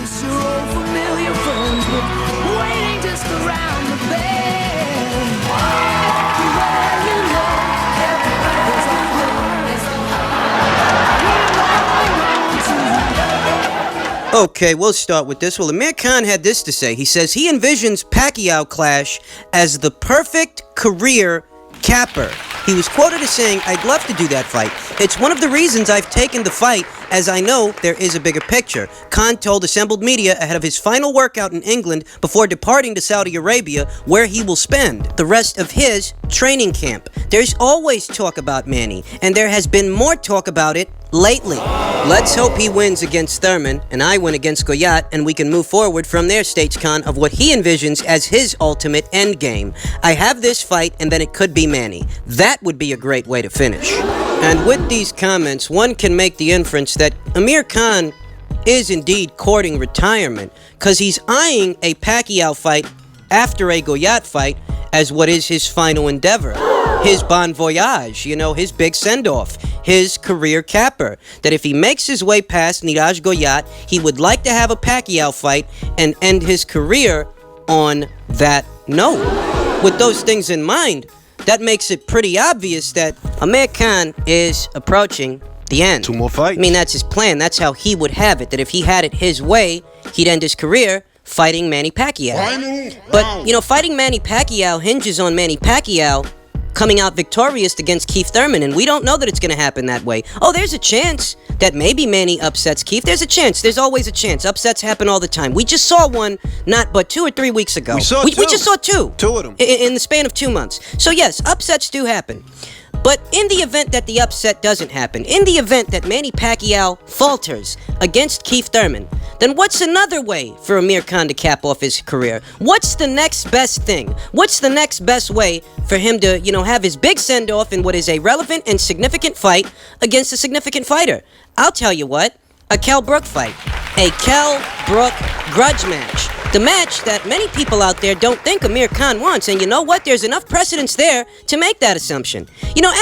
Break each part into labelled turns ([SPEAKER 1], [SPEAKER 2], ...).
[SPEAKER 1] miss your old familiar friends, but waiting just around the bend. Everywhere you look, there's a heart, there's a heart.
[SPEAKER 2] Okay, we'll start with this. Well, Amir Khan had this to say. He says he envisions Pacquiao clash as the perfect career capper. He was quoted as saying, "I'd love to do that fight. It's one of the reasons I've taken the fight, as I know there is a bigger picture." Khan told assembled media ahead of his final workout in England before departing to Saudi Arabia, where he will spend the rest of his training camp. There's always talk about Manny, and there has been more talk about it lately. Let's hope he wins against Thurman, and I win against Goyat, and we can move forward from there, states Khan, of what he envisions as his ultimate endgame. I have this fight, and then it could be Manny. That would be a great way to finish. And with these comments, one can make the inference that Amir Khan is indeed courting retirement, because he's eyeing a Pacquiao fight after a Goyat fight as what is his final endeavor. His bon voyage, his big send-off, his career capper. That if he makes his way past Niraj Goyat, he would like to have a Pacquiao fight and end his career on that note. With those things in mind, that makes it pretty obvious that Amir Khan is approaching the end.
[SPEAKER 3] 2 more fights.
[SPEAKER 2] I mean, that's his plan. That's how he would have it. That if he had it his way, he'd end his career fighting Manny Pacquiao. But, fighting Manny Pacquiao hinges on Manny Pacquiao coming out victorious against Keith Thurman, and we don't know that it's going to happen that way. Oh, there's a chance that maybe Manny upsets Keith. There's a chance. There's always a chance. Upsets happen all the time. We just saw one not but 2 or 3 weeks ago.
[SPEAKER 3] We
[SPEAKER 2] just saw two.
[SPEAKER 3] 2 of them.
[SPEAKER 2] In the span of 2 months. So yes, upsets do happen. But in the event that the upset doesn't happen, in the event that Manny Pacquiao falters against Keith Thurman, then what's another way for Amir Khan to cap off his career? What's the next best thing? What's the next best way for him to, have his big send-off in what is a relevant and significant fight against a significant fighter? I'll tell you what, a Kell Brook fight. A Kell Brook grudge match. The match that many people out there don't think Amir Khan wants, and you know what? There's enough precedence there to make that assumption.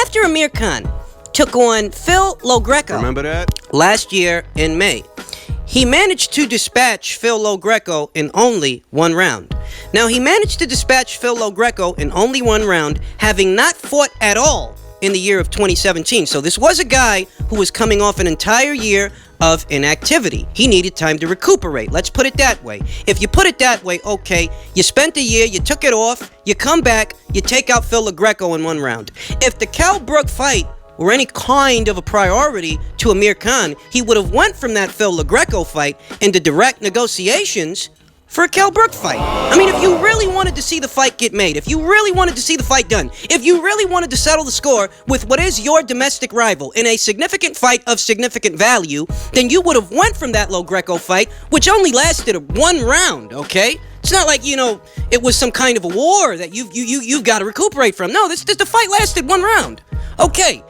[SPEAKER 2] After Amir Khan took on Phil LoGreco,
[SPEAKER 3] Remember that?
[SPEAKER 2] last year in May, he managed to dispatch Phil LoGreco in only 1 round. Now, he managed to dispatch Phil LoGreco in only 1 round, having not fought at all in the year of 2017. So this was a guy who was coming off an entire year of inactivity. He needed time to recuperate. Let's put it that way. If you put it that way, okay, you spent a year, you took it off, you come back, you take out Phil LoGreco in 1 round. If the Kell Brook fight were any kind of a priority to Amir Khan, he would have went from that Phil LoGreco fight into direct negotiations for a Kell Brook fight. I mean, if you really wanted to see the fight get made, if you really wanted to see the fight done, if you really wanted to settle the score with what is your domestic rival in a significant fight of significant value, then you would have went from that LoGreco fight, which only lasted 1 round, okay? It's not like, it was some kind of a war that you've got to recuperate from. No, the fight lasted 1 round. Okay,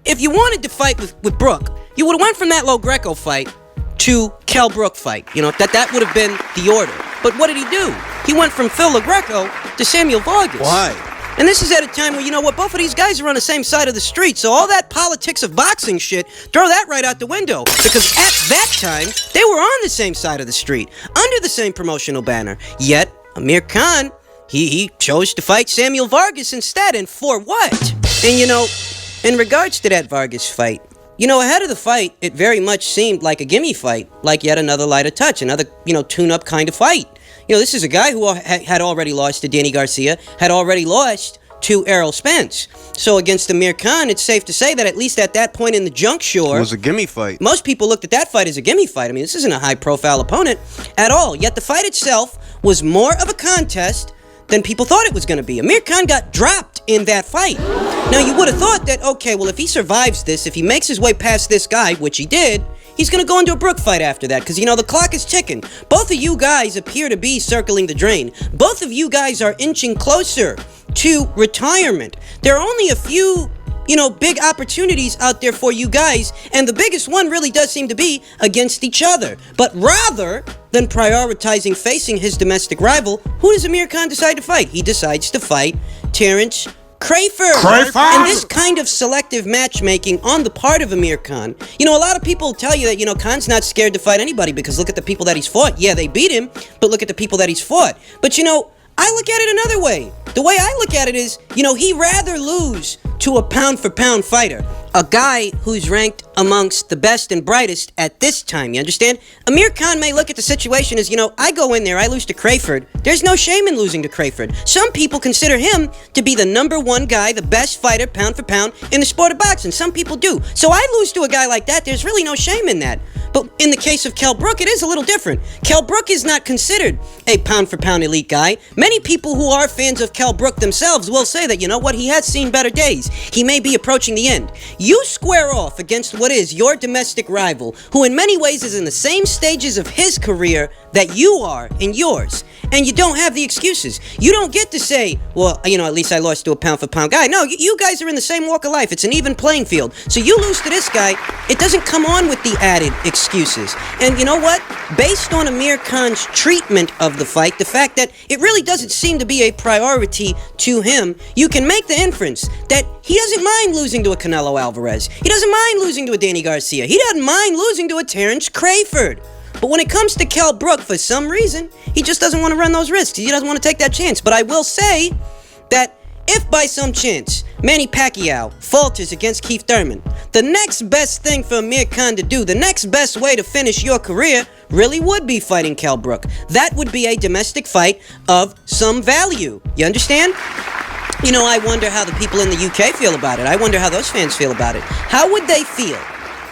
[SPEAKER 2] if you wanted to fight with Brook, you would have went from that LoGreco fight to Kell Brook fight. That would have been the order. But what did he do? He went from Phil LoGreco to Samuel Vargas.
[SPEAKER 3] Why?
[SPEAKER 2] And this is at a time where, both of these guys are on the same side of the street. So all that politics of boxing shit, throw that right out the window. Because at that time, they were on the same side of the street, under the same promotional banner. Yet, Amir Khan, he chose to fight Samuel Vargas instead. And for what? And in regards to that Vargas fight, ahead of the fight, it very much seemed like a gimme fight, like yet another lighter touch, another, tune-up kind of fight. This is a guy who had already lost to Danny Garcia, had already lost to Errol Spence. So against Amir Khan, it's safe to say that at least at that point in the juncture,
[SPEAKER 3] It was a gimme fight.
[SPEAKER 2] Most people looked at that fight as a gimme fight. I mean, this isn't a high-profile opponent at all. Yet the fight itself was more of a contest than people thought it was going to be. Amir Khan got dropped in that fight. Now, you would have thought that, okay, well, if he survives this, if he makes his way past this guy, which he did, he's going to go into a Brook fight after that, because, the clock is ticking. Both of you guys appear to be circling the drain. Both of you guys are inching closer to retirement. There are only a few, big opportunities out there for you guys, and the biggest one really does seem to be against each other. But rather than prioritizing facing his domestic rival, who does Amir Khan decide to fight? He decides to fight Terrence Crayford.
[SPEAKER 3] Crayford?
[SPEAKER 2] And this kind of selective matchmaking on the part of Amir Khan. You know, a lot of people tell you that, you know, Khan's not scared to fight anybody because look at the people that he's fought. Yeah, they beat him, but look at the people that he's fought. But, you know, I look at it another way. The way I look at it is, you know, he'd rather lose to a pound-for-pound fighter. A guy who's ranked amongst the best and brightest at this time, you understand? Amir Khan may look at the situation as, you know, I go in there, I lose to Crayford. There's no shame in losing to Crayford. Some people consider him to be the #1 guy, the best fighter, pound for pound, in the sport of boxing. Some people do. So I lose to a guy like that, there's really no shame in that. But in the case of Kell Brook, it is a little different. Kell Brook is not considered a pound-for-pound elite guy. Many people who are fans of Kell Brook themselves will say that, you know what, he has seen better days. He may be approaching the end. You square off against what is your domestic rival, who in many ways is in the same stages of his career that you are in yours. And you don't have the excuses. You don't get to say, well, you know, at least I lost to a pound-for-pound guy. No, you guys are in the same walk of life. It's an even playing field. So you lose to this guy, it doesn't come on with the added excuses. And you know what? Based on Amir Khan's treatment of the fight, the fact that it really doesn't seem to be a priority to him, you can make the inference that he doesn't mind losing to a Canelo Alvarez. He doesn't mind losing to a Danny Garcia. He doesn't mind losing to a Terrence Crayford. But when it comes to Kell Brook, for some reason, he just doesn't want to run those risks. He doesn't want to take that chance. But I will say that if by some chance Manny Pacquiao falters against Keith Thurman, the next best thing for Amir Khan to do, the next best way to finish your career, really would be fighting Kell Brook. That would be a domestic fight of some value. You understand? You know, I wonder how the people in the UK feel about it. I wonder how those fans feel about it. How would they feel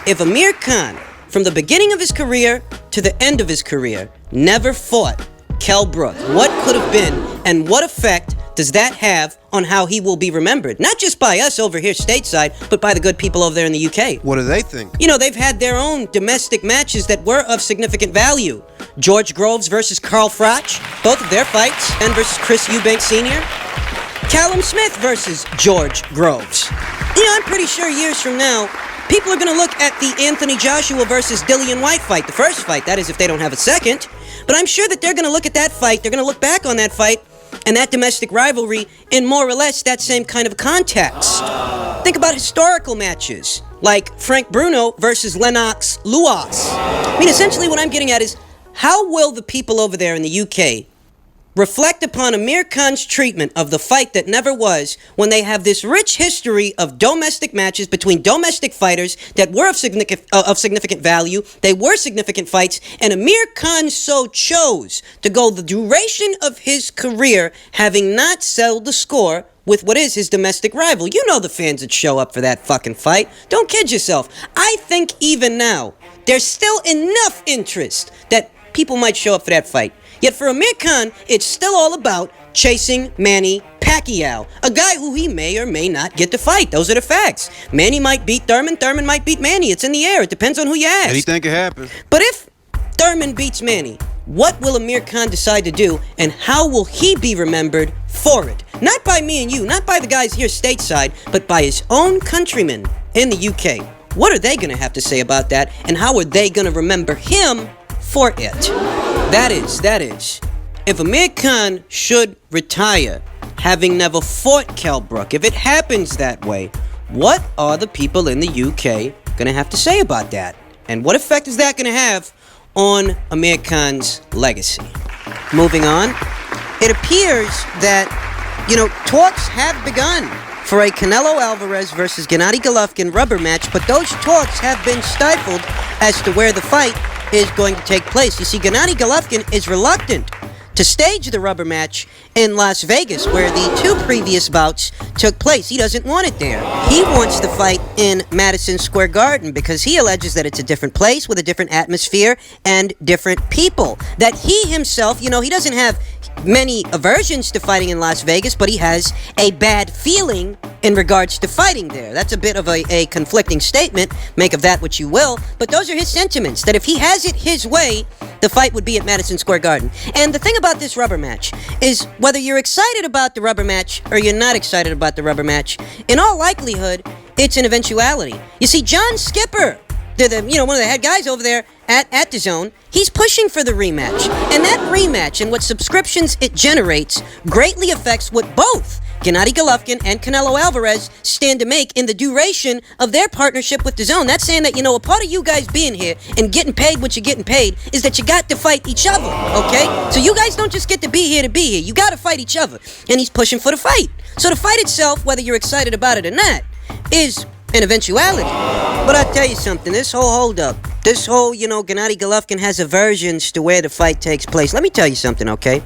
[SPEAKER 2] if Amir Khan, from the beginning of his career to the end of his career, never fought Kell Brook? What could have been, and what effect does that have on how he will be remembered? Not just by us over here stateside, but by the good people over there in the UK.
[SPEAKER 3] What do they think?
[SPEAKER 2] You know, they've had their own domestic matches that were of significant value. George Groves versus Carl Froch, both of their fights, and versus Chris Eubank Sr. Callum Smith versus George Groves. You know, I'm pretty sure years from now, people are going to look at the Anthony Joshua versus Dillian White fight, the first fight, that is if they don't have a second. But I'm sure that they're going to look at that fight, they're going to look back on that fight and that domestic rivalry in more or less that same kind of context. Think about historical matches, like Frank Bruno versus Lennox Lewis. I mean, essentially what I'm getting at is, how will the people over there in the UK reflect upon Amir Khan's treatment of the fight that never was, when they have this rich history of domestic matches between domestic fighters that were of significant value, they were significant fights, and Amir Khan so chose to go the duration of his career having not settled the score with what is his domestic rival. You know the fans that show up for that fucking fight. Don't kid yourself. I think even now, there's still enough interest that people might show up for that fight. Yet for Amir Khan, it's still all about chasing Manny Pacquiao, a guy who he may or may not get to fight. Those are the facts. Manny might beat Thurman, Thurman might beat Manny. It's in the air. It depends on who you ask.
[SPEAKER 3] Anything can happen.
[SPEAKER 2] But if Thurman beats Manny, what will Amir Khan decide to do, and how will he be remembered for it? Not by me and you, not by the guys here stateside, but by his own countrymen in the UK. What are they going to have to say about that, and how are they going to remember him for it? That is, if Amir Khan should retire, having never fought Kell Brook, if it happens that way, what are the people in the UK going to have to say about that? And what effect is that going to have on Amir Khan's legacy? Moving on, it appears that, talks have begun for a Canelo Alvarez versus Gennady Golovkin rubber match, but those talks have been stifled as to where the fight is going to take place. You see, Gennady Golovkin is reluctant to stage the rubber match in Las Vegas, where the two previous bouts took place. He doesn't want it there. He wants the fight in Madison Square Garden because he alleges that it's a different place with a different atmosphere and different people. That he himself, he doesn't have many aversions to fighting in Las Vegas, but he has a bad feeling in regards to fighting there. That's a bit of a conflicting statement. Make of that what you will. But those are his sentiments, that if he has it his way, the fight would be at Madison Square Garden. And the thing about this rubber match is, whether you're excited about the rubber match or you're not excited about the rubber match, in all likelihood, it's an eventuality. You see, John Skipper, one of the head guys over there at DAZN, he's pushing for the rematch. And that rematch and what subscriptions it generates greatly affects what both Gennady Golovkin and Canelo Alvarez stand to make in the duration of their partnership with DAZN. That's saying that, a part of you guys being here and getting paid what you're getting paid is that you got to fight each other, okay? So you guys don't just get to be here to be here. You got to fight each other. And he's pushing for the fight. So the fight itself, whether you're excited about it or not, is an eventuality. But I'll tell you something, this whole holdup, this whole, Gennady Golovkin has aversions to where the fight takes place. Let me tell you something, okay?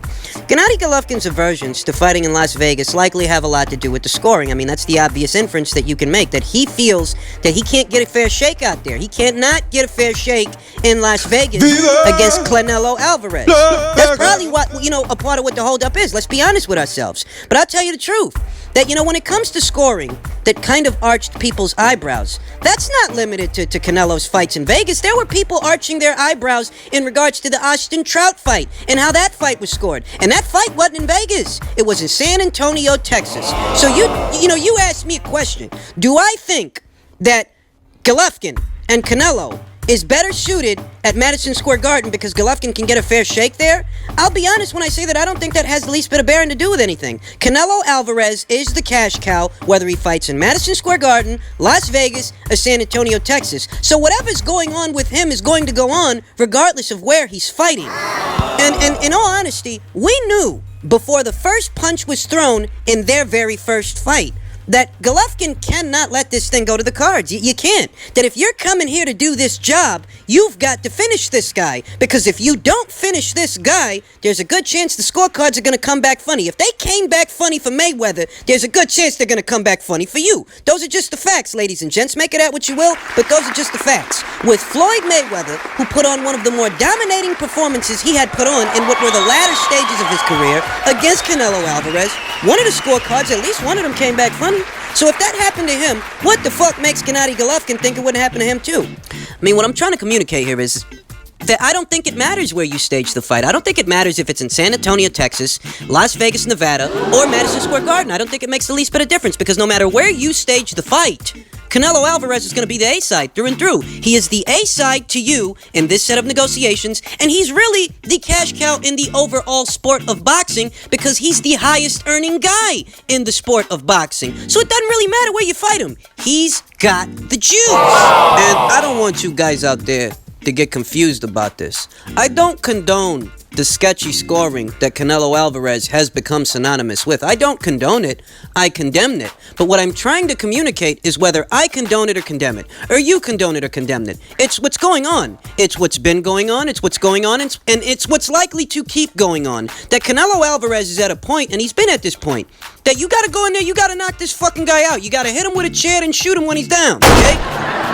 [SPEAKER 2] Gennady Golovkin's aversions to fighting in Las Vegas likely have a lot to do with the scoring. I mean, that's the obvious inference that you can make, that he feels that he can't get a fair shake out there. He can't not get a fair shake in Las Vegas against Canelo Alvarez. That's probably what, a part of what the holdup is. Let's be honest with ourselves. But I'll tell you the truth, that, when it comes to scoring that kind of arched people's eyebrows, that's not limited to Canelo's fights in Vegas. There were people arching their eyebrows in regards to the Austin Trout fight and how that fight was scored. And that fight wasn't in Vegas. It was in San Antonio, Texas. So you asked me a question. Do I think that Golovkin and Canelo is better suited at Madison Square Garden because Golovkin can get a fair shake there? I'll be honest when I say that I don't think that has the least bit of bearing to do with anything. Canelo Alvarez is the cash cow, whether he fights in Madison Square Garden, Las Vegas, or San Antonio, Texas. So whatever's going on with him is going to go on regardless of where he's fighting. And in all honesty, we knew before the first punch was thrown in their very first fight that Golovkin cannot let this thing go to the cards. You can't. That if you're coming here to do this job, you've got to finish this guy. Because if you don't finish this guy, there's a good chance the scorecards are going to come back funny. If they came back funny for Mayweather, there's a good chance they're going to come back funny for you. Those are just the facts, ladies and gents. Make it out what you will, but those are just the facts. With Floyd Mayweather, who put on one of the more dominating performances he had put on in what were the latter stages of his career against Canelo Alvarez, one of the scorecards, at least one of them came back funny. So if that happened to him, what the fuck makes Gennady Golovkin think it wouldn't happen to him too? I mean, what I'm trying to communicate here is that I don't think it matters where you stage the fight. I don't think it matters if it's in San Antonio, Texas, Las Vegas, Nevada, or Madison Square Garden. I don't think it makes the least bit of difference because no matter where you stage the fight, Canelo Alvarez is going to be the A-side through and through. He is the A-side to you in this set of negotiations, and he's really the cash cow in the overall sport of boxing because he's the highest earning guy in the sport of boxing. So it doesn't really matter where you fight him. He's got the juice. And I don't want you guys out there to get confused about this. I don't condone the sketchy scoring that Canelo Alvarez has become synonymous with. I don't condone it. I condemn it. But what I'm trying to communicate is whether I condone it or condemn it, or you condone it or condemn it. It's what's going on. It's what's been going on. It's what's going on. And it's what's likely to keep going on. That Canelo Alvarez is at a point, and he's been at this point, that you gotta go in there, you gotta knock this fucking guy out. You gotta hit him with a chair and shoot him when he's down, okay?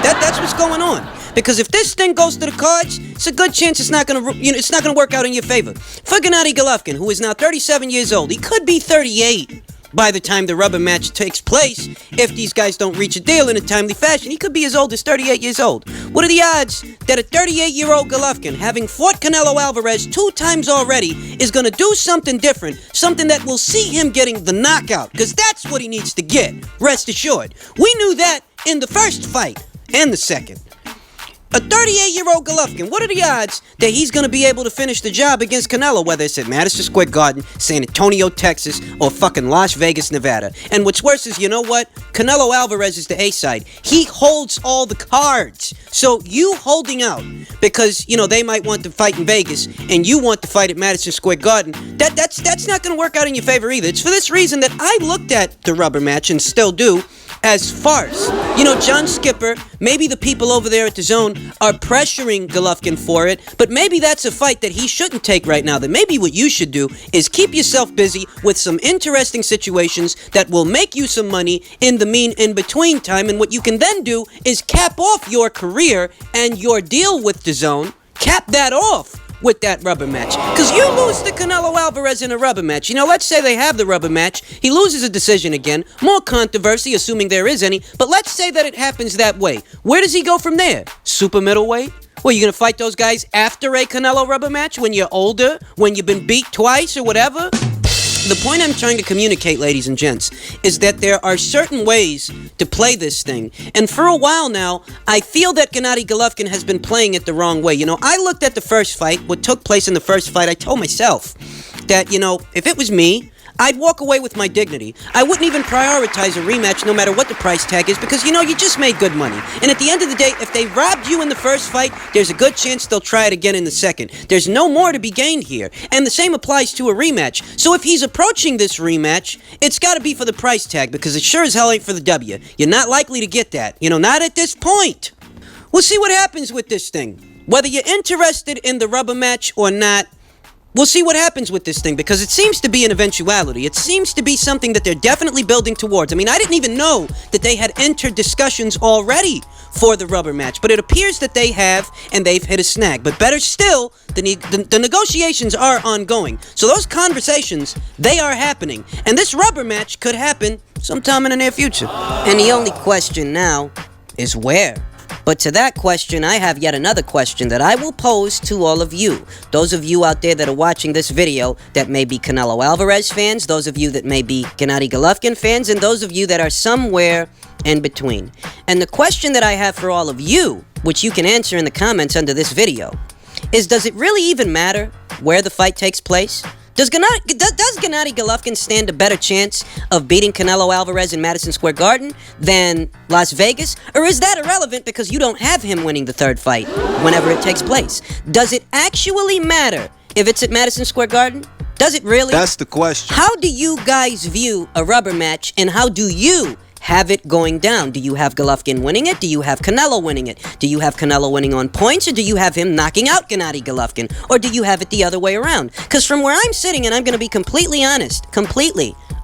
[SPEAKER 2] That's what's going on. Because if this thing goes to the cards, it's a good chance it's not gonna work out in your favor. For Gennady Golovkin, who is now 37 years old, he could be 38 by the time the rubber match takes place. If these guys don't reach a deal in a timely fashion, he could be as old as 38 years old. What are the odds that a 38-year-old Golovkin, having fought Canelo Alvarez 2 times already, is gonna do something different, something that will see him getting the knockout? Because that's what he needs to get, rest assured. We knew that in the first fight and the second. A 38-year-old Golovkin, what are the odds that he's going to be able to finish the job against Canelo, whether it's at Madison Square Garden, San Antonio, Texas, or fucking Las Vegas, Nevada? And what's worse is, you know what? Canelo Alvarez is the A-side. He holds all the cards. So you holding out because, they might want to fight in Vegas and you want to fight at Madison Square Garden, that's not going to work out in your favor either. It's for this reason that I looked at the rubber match and still do as farce. John Skipper, maybe the people over there at DAZN are pressuring Golovkin for it, but maybe that's a fight that he shouldn't take right now. That maybe what you should do is keep yourself busy with some interesting situations that will make you some money in the in-between time, and what you can then do is cap off your career and your deal with DAZN, cap that off with that rubber match. Because you lose to Canelo Alvarez in a rubber match. Let's say they have the rubber match. He loses a decision again. More controversy, assuming there is any. But let's say that it happens that way. Where does he go from there? Super middleweight? Well, you gonna fight those guys after a Canelo rubber match when you're older? When you've been beat twice or whatever? The point I'm trying to communicate, ladies and gents, is that there are certain ways to play this thing. And for a while now, I feel that Gennady Golovkin has been playing it the wrong way. I looked at the first fight, what took place in the first fight. I told myself that, if it was me, I'd walk away with my dignity. I wouldn't even prioritize a rematch no matter what the price tag is because, you just made good money. And at the end of the day, if they robbed you in the first fight, there's a good chance they'll try it again in the second. There's no more to be gained here. And the same applies to a rematch. So if he's approaching this rematch, it's got to be for the price tag because it sure as hell ain't for the W. You're not likely to get that. Not at this point. We'll see what happens with this thing. Whether you're interested in the rubber match or not, we'll see what happens with this thing because it seems to be an eventuality. It seems to be something that they're definitely building towards. I mean, I didn't even know that they had entered discussions already for the rubber match, but it appears that they have, and they've hit a snag. But better still, the negotiations are ongoing. So those conversations, they are happening. And this rubber match could happen sometime in the near future. And the only question now is where? But to that question, I have yet another question that I will pose to all of you. Those of you out there that are watching this video that may be Canelo Alvarez fans, those of you that may be Gennady Golovkin fans, and those of you that are somewhere in between. And the question that I have for all of you, which you can answer in the comments under this video, is does it really even matter where the fight takes place? Does Gennady Golovkin stand a better chance of beating Canelo Alvarez in Madison Square Garden than Las Vegas? Or is that irrelevant because you don't have him winning the third fight whenever it takes place? Does it actually matter if it's at Madison Square Garden? Does it really?
[SPEAKER 3] That's the question.
[SPEAKER 2] How do you guys view a rubber match, and how do you have it going down? Do you have Golovkin winning it? Do you have Canelo winning it? Do you have Canelo winning on points, or do you have him knocking out Gennady Golovkin? Or do you have it the other way around? Because from where I'm sitting, and I'm going to be completely honest,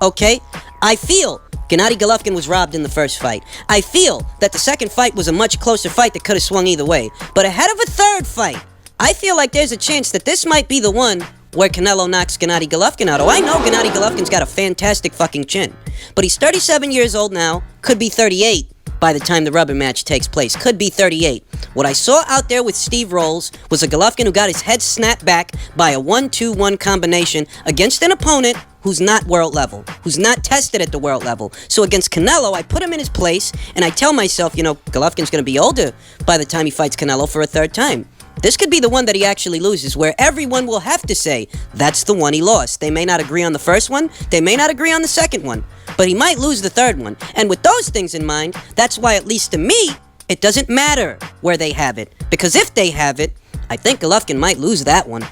[SPEAKER 2] okay? I feel Gennady Golovkin was robbed in the first fight. I feel that the second fight was a much closer fight that could have swung either way. But ahead of a third fight, I feel like there's a chance that this might be the one where Canelo knocks Gennady Golovkin out. Oh, I know Gennady Golovkin's got a fantastic fucking chin. But he's 37 years old now, could be 38 by the time the rubber match takes place. Could be 38. What I saw out there with Steve Rolls was a Golovkin who got his head snapped back by a 1-2-1 combination against an opponent who's not world level, who's not tested at the world level. So against Canelo, I put him in his place, and I tell myself, Golovkin's going to be older by the time he fights Canelo for a third time. This could be the one that he actually loses, where everyone will have to say, that's the one he lost. They may not agree on the first one, they may not agree on the second one, but he might lose the third one. And with those things in mind, that's why, at least to me, it doesn't matter where they have it. Because if they have it, I think Golovkin might lose that one.